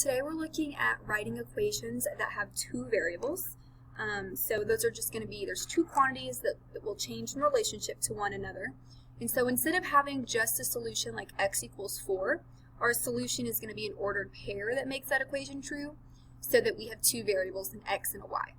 today we're looking at writing equations that have two variables. So those are just going to be, there's two quantities that will change in relationship to one another. And so instead of having just a solution like x equals 4, our solution is going to be an ordered pair that makes that equation true, so that we have two variables, an x and a y.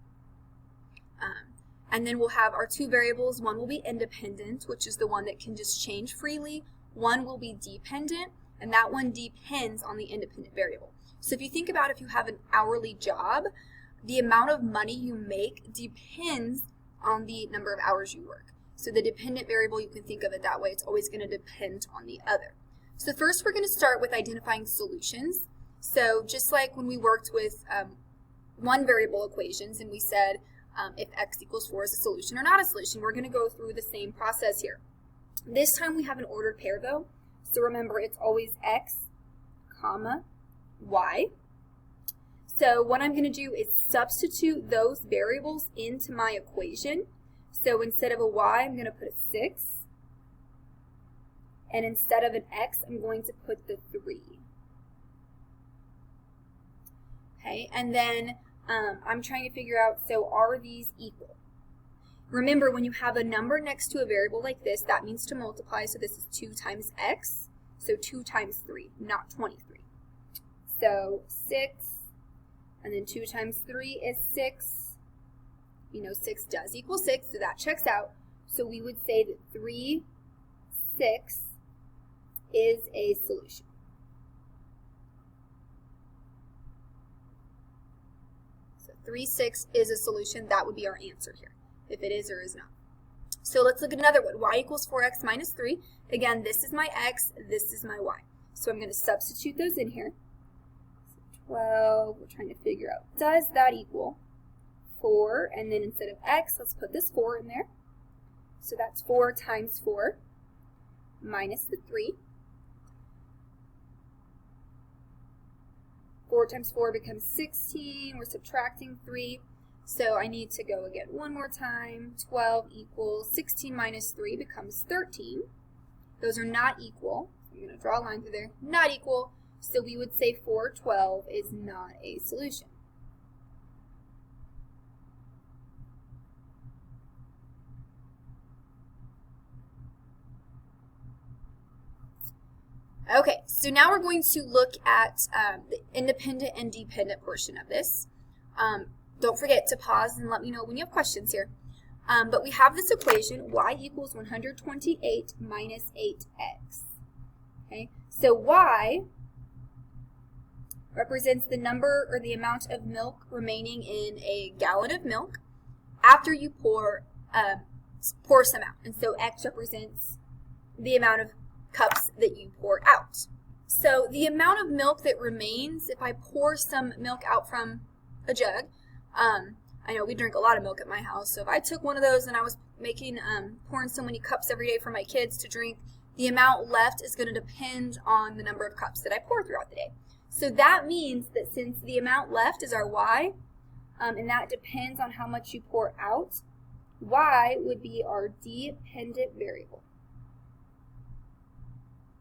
And then we'll have our two variables. One will be independent, which is the one that can just change freely. One will be dependent, and that one depends on the independent variable. So if you think about if you have an hourly job, the amount of money you make depends on the number of hours you work. So the dependent variable, you can think of it that way, it's always going to depend on the other. So first we're going to start with identifying solutions. So just like when we worked with one variable equations and we said if x equals 4 is a solution or not a solution, we're going to go through the same process here. This time we have an ordered pair though. So remember, it's always x, comma, y. So what I'm going to do is substitute those variables into my equation. So instead of a y, I'm going to put a 6. And instead of an x, I'm going to put the 3. Okay, and then I'm trying to figure out, so are these equal? Remember, when you have a number next to a variable like this, that means to multiply. So this is 2 times x. So 2 times 3, not 23. So 6, and then 2 times 3 is 6. You know, 6 does equal 6, so that checks out. So we would say that 3, 6 is a solution. So 3, 6 is a solution. That would be our answer here, if it is or is not. So let's look at another one. Y equals 4x minus 3. Again, this is my x, this is my y. So I'm going to substitute those in here. So 12, we're trying to figure out, does that equal 4? And then instead of x, let's put this 4 in there. So that's 4 times 4 minus the 3. 4 times 4 becomes 16. We're subtracting 3. So I need to go again one more time. 12 equals 16 minus 3 becomes 13. Those are not equal. I'm going to draw a line through there. Not equal. So we would say 412 is not a solution. Okay, so now we're going to look at the independent and dependent portion of this. Don't forget to pause and let me know when you have questions here. But we have this equation, y equals 128 minus 8x. Okay, so y represents the number or the amount of milk remaining in a gallon of milk after you pour some out. And so x represents the amount of cups that you pour out. So the amount of milk that remains, if I pour some milk out from a jug, I know we drink a lot of milk at my house, so if I took one of those and I was making, pouring so many cups every day for my kids to drink, the amount left is going to depend on the number of cups that I pour throughout the day. So that means that since the amount left is our y, and that depends on how much you pour out, y would be our dependent variable,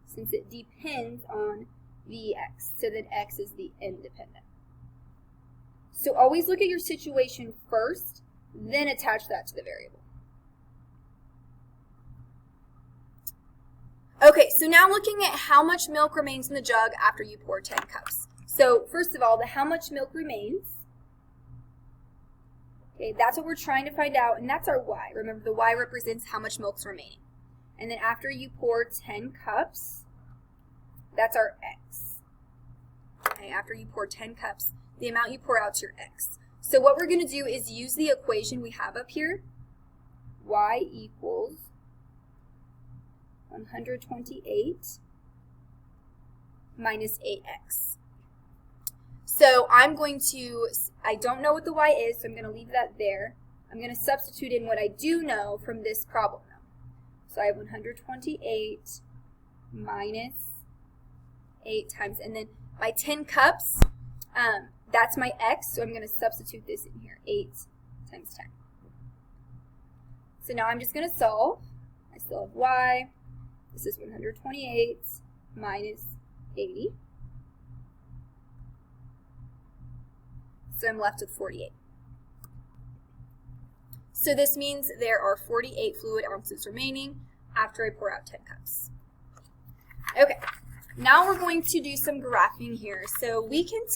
since it depends on the x, so that x is the independent. So always look at your situation first, then attach that to the variable. Okay, so now looking at how much milk remains in the jug after you pour 10 cups. So first of all, the how much milk remains, okay, that's what we're trying to find out, and that's our y. Remember, the y represents how much milk's remaining. And then after you pour 10 cups, that's our x. Okay, after you pour 10 cups, the amount you pour out is your x. So what we're going to do is use the equation we have up here. Y equals 128 minus 8x. So I'm going to, I don't know what the y is, so I'm going to leave that there. I'm going to substitute in what I do know from this problem now. So I have 128 minus 8 times, and then my 10 cups, that's my x, so I'm going to substitute this in here, 8 times 10. So now I'm just going to solve. I still have y. This is 128 minus 80. So I'm left with 48. So this means there are 48 fluid ounces remaining after I pour out 10 cups. Okay, now we're going to do some graphing here. So we can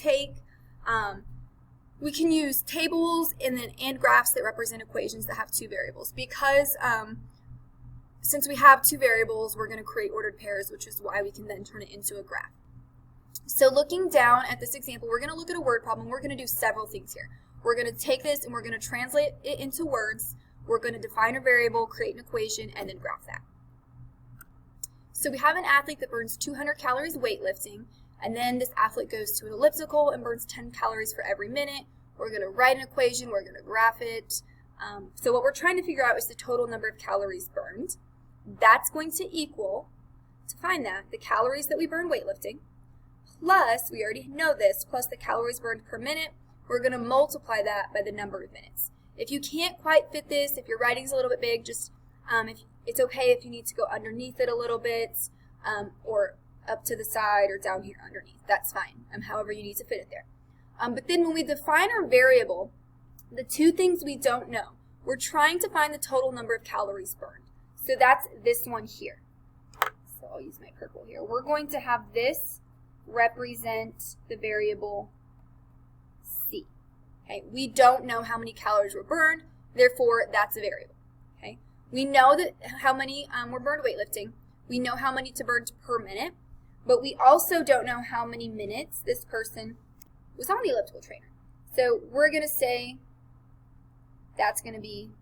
use tables and graphs that represent equations that have two variables. Because since we have two variables, we're going to create ordered pairs, which is why we can then turn it into a graph. So looking down at this example, we're going to look at a word problem. We're going to do several things here. We're going to take this and we're going to translate it into words. We're going to define a variable, create an equation, and then graph that. So we have an athlete that burns 200 calories weightlifting, and then this athlete goes to an elliptical and burns 10 calories for every minute. We're going to write an equation. We're going to graph it. So what we're trying to figure out is the total number of calories burned. That's going to equal, to find that, the calories that we burn weightlifting, plus, we already know this, plus the calories burned per minute. We're going to multiply that by the number of minutes. If you can't quite fit this, if your writing's a little bit big, just it's okay if you need to go underneath it a little bit, or up to the side or down here underneath. That's fine, however you need to fit it there. But then when we define our variable, the two things we don't know, we're trying to find the total number of calories burned. So that's this one here. So I'll use my purple here. We're going to have this represent the variable C. Okay? We don't know how many calories were burned, therefore that's a variable. Okay? We know that how many were burned weightlifting. We know how many to burn per minute, but we also don't know how many minutes this person was on the elliptical trainer. So we're going to say that's going to be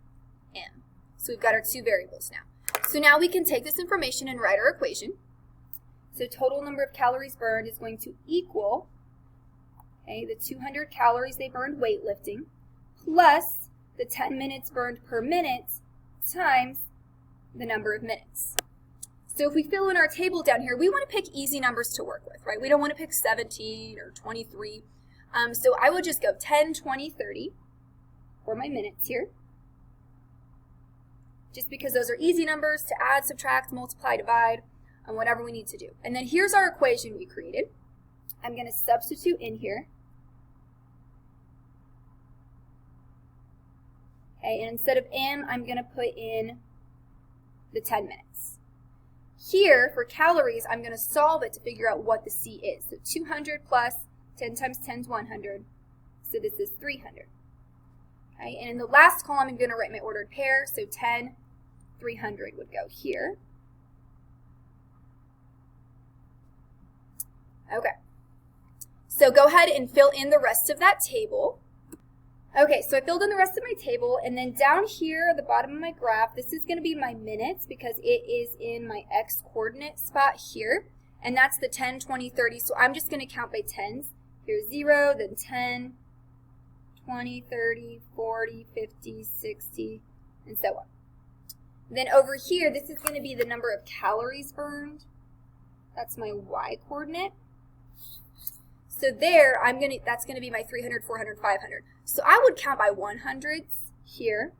M. So we've got our two variables now. So now we can take this information and write our equation. So total number of calories burned is going to equal, okay, the 200 calories they burned weightlifting plus the 10 minutes burned per minute times the number of minutes. So if we fill in our table down here, we want to pick easy numbers to work with, right? We don't want to pick 17 or 23. So I would just go 10, 20, 30 for my minutes here, just because those are easy numbers to add, subtract, multiply, divide, and whatever we need to do. And then here's our equation we created. I'm going to substitute in here. Okay, and instead of M, I'm going to put in the 10 minutes. Here, for calories, I'm going to solve it to figure out what the C is. So 200 plus 10 times 10 is 100. So this is 300. Okay, and in the last column, I'm going to write my ordered pair. So 10, 300 would go here. Okay, so go ahead and fill in the rest of that table. Okay, so I filled in the rest of my table, and then down here at the bottom of my graph, this is going to be my minutes because it is in my X coordinate spot here, and that's the 10, 20, 30, so I'm just going to count by tens. Here's 0, then 10, 20, 30, 40, 50, 60, and so on. Then over here, this is going to be the number of calories burned. That's my Y coordinate. So there, that's going to be my 300, 400, 500. So I would count by 100s here.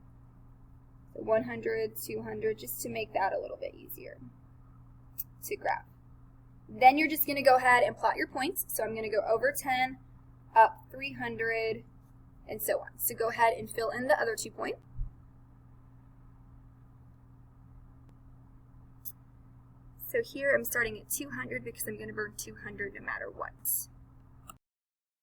So 100, 200, just to make that a little bit easier to graph. Then you're just going to go ahead and plot your points. So I'm going to go over 10, up 300, and so on. So go ahead and fill in the other 2 points. So here I'm starting at 200 because I'm going to burn 200 no matter what.